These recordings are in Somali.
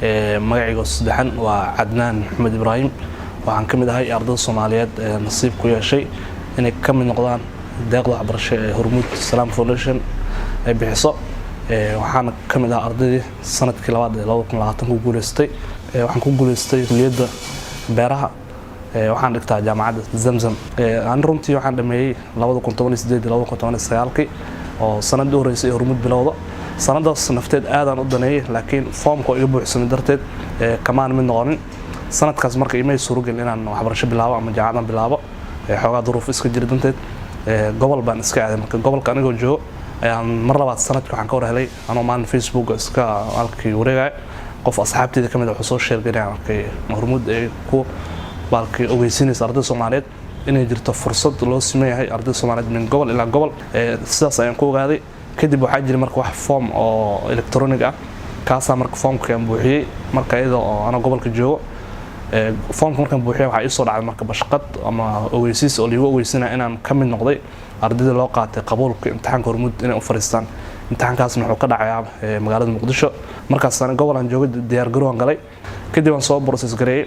magacayga saddexan waa Cadnaan Maxamed Ibraahim waxaan kamid ahay ardayda Soomaaliyeed ee nasiib ku yeeshay inay ka mid noqdaan deeqda waxbarasho ee Hormuud Salaam Foundation ay bixiso waxaan kamid ahaa ardaydii sanadkii labaad ee 2020 ku guuleystay waxaan ku guuleystay kulliyadda beeraha waxaan dhigtaa jaamacadda Zamzam aan runtii waxaan dhameeyay 2018 oo sanad u horeysay Hormuud bilowdo sanadaas nafteed aadaan u daneeyay laakiin foomka iga buuxsamay darteed kamaan mid noqonin sanadkaas markay imay surugal inaan waxbarasho bilaabo ama jaamacad bilaabo xogaa duruuf iska jir danteed gobol baan iska aaday marka gobolka anigoo joogo ayaan mar labaad sanadkii waxaan ka war helay anoo maalin Facebook iska halkii wareegay qof asxaabteyda kamid ah wuxuu soo sheegay arkay Hormuud ee ku balkii ogeysiinaysa ardayda Soomaaliyeed inay jirto fursad loo sameeyay ardayda Soomaaliyeed min gobol ilaa gobol sidaas ayaan ku ogaaday kadib waxaa jiray marka wax form oo electronic ah kaasa marka formka aan buuxiyay marka iyadoo ana gobolka joogo formka markaan buuxiyay waxa ii soo dhacay marka bashqad ama ogeysiis oo liigu ogeysinaa inaan ka mid noqday ardayda loo qaatay qabuulka imtixaanka Hormuud inay u fariistaan imtixaankaasna wuxuu ka dhacayaa magaalada Muqdisho markaas aan gobol aan joogay diyaar garow aan galay kadib aan soo process gareeyay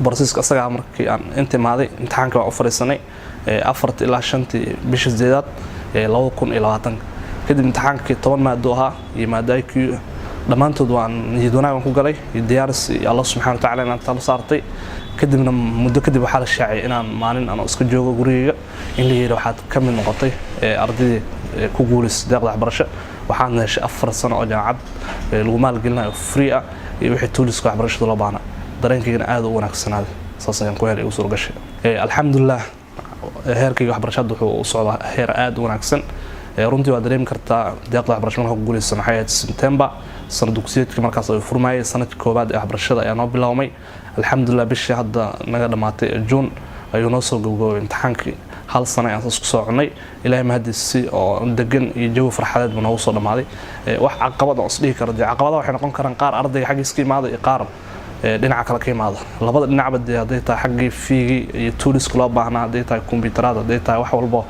processka asaga markii aan intimaaday imtixaanka waan u fariisanay 4 ilaa 5 bisha 8 2020 kadib imtixaankii 10 maado ahaa iyo maado IQ dhamaantood waan niyad wanaag ku galay diyaaris Allah subhanahu wa ta'ala inaan talo saartay kadibna muddo kadib waxa la shaacay inaan maalin aan iska joogo guriga in la yiraahdo waxaad ka mid noqotay ardayda ku guuleystay deeqda waxbarasho waxaan heshay 4 sano oo jaamacad lagu maalgelinayo free ah iyo wixii tuuliska waxbarashada loo baahnaa dareenkayga aad u wanaagsanaaday saas ayaan ku helay u soo gashay alxamdulillah heerkayga waxbarashada wuxuu u socdaa heer aad u wanaagsan runtii waa dareemi kartaa deeqda waxbarasho marka ku guuleysay xayad September sanad dugsiyeedkii markaas ay furmayay sanadkii koobaad ee waxbarashada ayaa noo bilaawmay alxamdulillah bishii hadda naga dhamaatay June ayuu noo soo gabagabay imtixaankii hal sano aan isku soo cunay ilaahay mahadisi oo degan iyo jawi farxadeed buu noo soo dhamaaday wax caqabad oo isdhihi karo caqabadaha waxay noqon karaan qaar ardayga xaqiiska imaada iyo qaar dhinaca kale ka imaada labada dhinacba haday tahay xaqii fiigi iyo tooliska loo baahnaa haday tahay kombiyuutarada haday tahay wax walba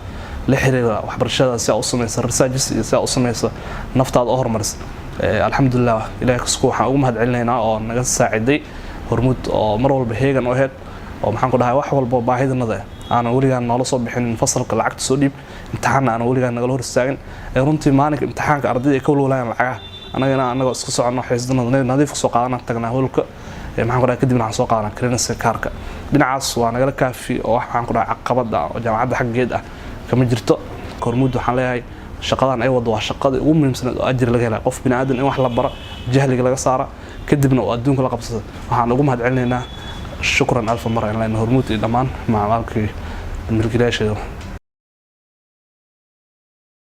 la xiriira waxbarashada si ay u sameeyso research iyo si ay u sameeyso naftaada oo horumariso alxamdulillah ilaahay kasku waxaan ugu mahadcelinaynaa oo naga saaciday Hormuud oo mar walba heegan oo heed oo maxaan ku dhahay wax walba baahidanada aan waligaan noola soo bixin fasalka lacagta soo dhiib imtixaanna aan waligaan naga hor istaagin runtii maalinka imtixaanka ardayda ay ka walwalayaan lacagaha anagoo iska socono xiisdana nadiif soo qaadana tagnaa howlka maxaan ku dhahay kadibna aan soo qaadana clearance kaarka dhinacaas waa naga kaafi oo waxaan ku dhahay caqabada oo jaamacadda xaggeed ah kama jirto Hormuud waxaan leeyahay shaqadan ay wado waa shaqada ugu muhiimsan oo ajir laga helay qof bini'aadan in wax la baro jahliga laga saara kadibna oo adduunka la qabsado waxaan ugu mahadcelinaynaa shukran alf marra in la Hormuud iyo dhamaan macalkii milkiilayaasha